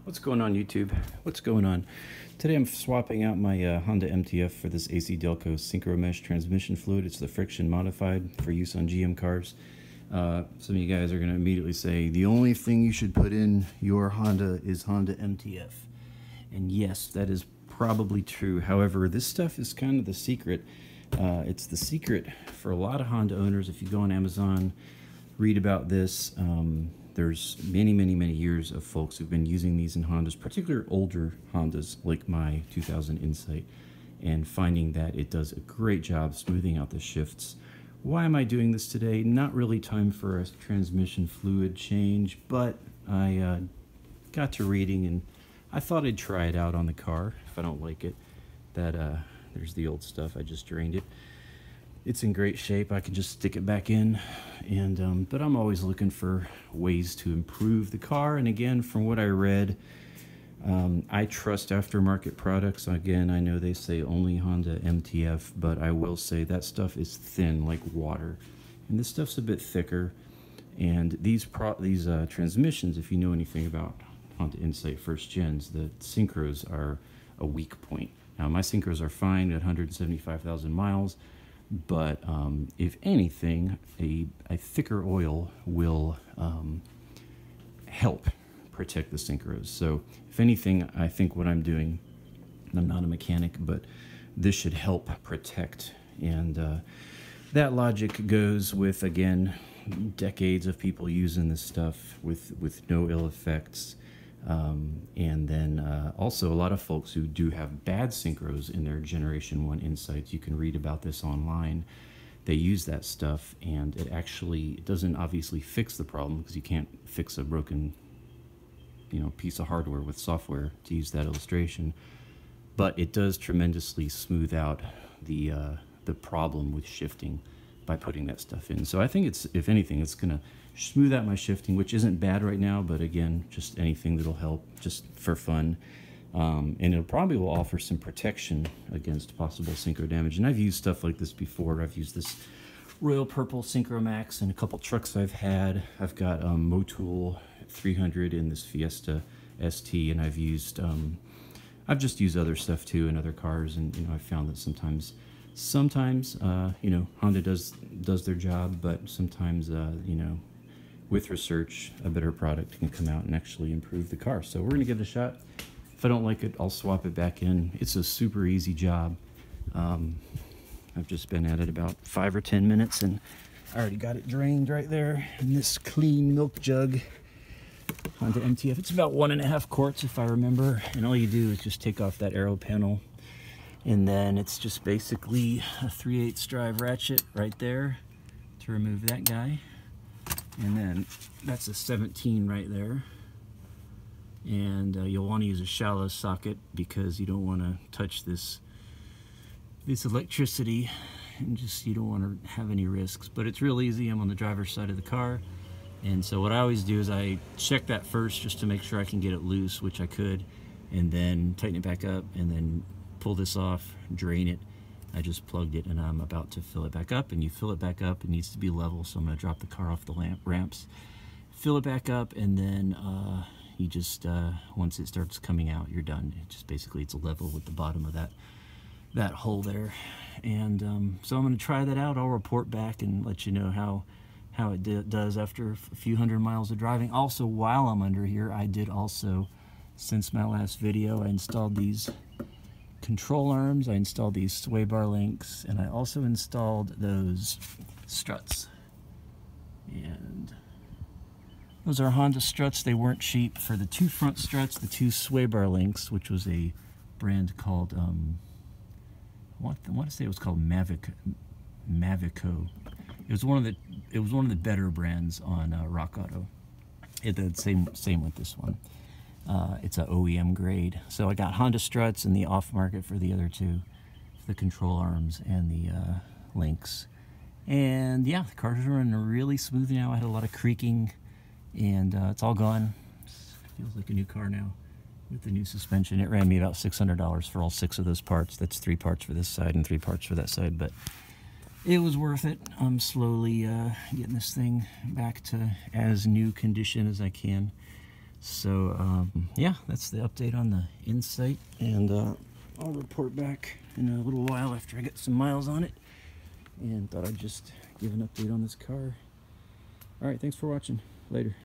What's going on, YouTube? What's going on? Today I'm swapping out my Honda MTF for this AC Delco Synchro Mesh transmission fluid. It's the friction modified for use on GM cars. Some of you guys are going to immediately say, the only thing you should put in your Honda is Honda MTF. And yes, that is probably true. However, this stuff is kind of the secret. It's the secret for a lot of Honda owners. If you go on Amazon, read about this. There's many years of folks who've been using these in Hondas, particularly older Hondas like my 2000 Insight, and finding that it does a great job smoothing out the shifts. Why am I doing this today? Not really time for a transmission fluid change, but I got to reading and I thought I'd try it out on the car. If I don't like it, there's the old stuff. I just drained it. It's in great shape. I can just stick it back in, and but I'm always looking for ways to improve the car. And again, from what I read, I trust aftermarket products. Again, I know they say only Honda MTF, but I will say that stuff is thin like water, and this stuff's a bit thicker. And these transmissions, if you know anything about Honda Insight first gens, the synchros are a weak point. Now my synchros are fine at 175,000 miles. But if anything, a thicker oil will help protect the synchros. So if anything, I think what I'm doing, I'm not a mechanic, but this should help protect. And that logic goes with, again, decades of people using this stuff with no ill effects. And then also a lot of folks who do have bad synchros in their Generation 1 Insights. You can read about this online. They use that stuff, and it doesn't obviously fix the problem, because you can't fix a broken piece of hardware with software, to use that illustration. But it does tremendously smooth out the problem with shifting by putting that stuff in. So I think if anything, it's gonna smooth out my shifting, which isn't bad right now, but again, just anything that'll help just for fun. And it probably will offer some protection against possible synchro damage. And I've used stuff like this before. I've used this Royal Purple Synchro Max in a couple trucks I've had. I've got Motul 300 in this Fiesta ST, and I've just used other stuff too in other cars. And I've found that sometimes Honda does their job, but sometimes with research, a better product can come out and actually improve the car. So we're gonna give it a shot. If I don't like it, I'll swap it back in. It's a super easy job. I've just been at it about 5 or 10 minutes, and I already got it drained right there in this clean milk jug. Honda MTF. It's about 1.5 quarts if I remember, and all you do is just take off that aero panel, and then it's just basically a 3/8 drive ratchet right there to remove that guy. And then that's a 17 right there. And you'll want to use a shallow socket, because you don't want to touch this electricity, and you don't want to have any risks. But it's real easy. I'm on the driver's side of the car. And so what I always do is I check that first, just to make sure I can get it loose, which I could, and then tighten it back up, and then pull this off, drain it. I just plugged it, and I'm about to fill it back up. And you fill it back up, it needs to be level, so I'm going to drop the car off the ramps, fill it back up, and then you just once it starts coming out, you're done. It's level with the bottom of that hole there. And so I'm going to try that out. I'll report back and let you know how it does after a few hundred miles of driving. Also, while I'm under here, I did also, since my last video, I installed these control arms, I installed these sway bar links, and I also installed those struts. And those are Honda struts. They weren't cheap. For the 2 front struts, the 2 sway bar links, which was a brand called I want to say it was called Mavico. It was one of the better brands on Rock Auto. Same with this one. It's an OEM grade. So I got Honda struts and the off-market for the other 2, the control arms and the links. And yeah, the car's running really smooth now. I had a lot of creaking, and it's all gone. Feels like a new car now with the new suspension. It ran me about $600 for all 6 of those parts. That's 3 parts for this side and 3 parts for that side, but it was worth it. I'm slowly getting this thing back to as new condition as I can. So yeah, that's the update on the Insight, and I'll report back in a little while after I get some miles on it, and thought I'd just give an update on this car. All right, thanks for watching. Later.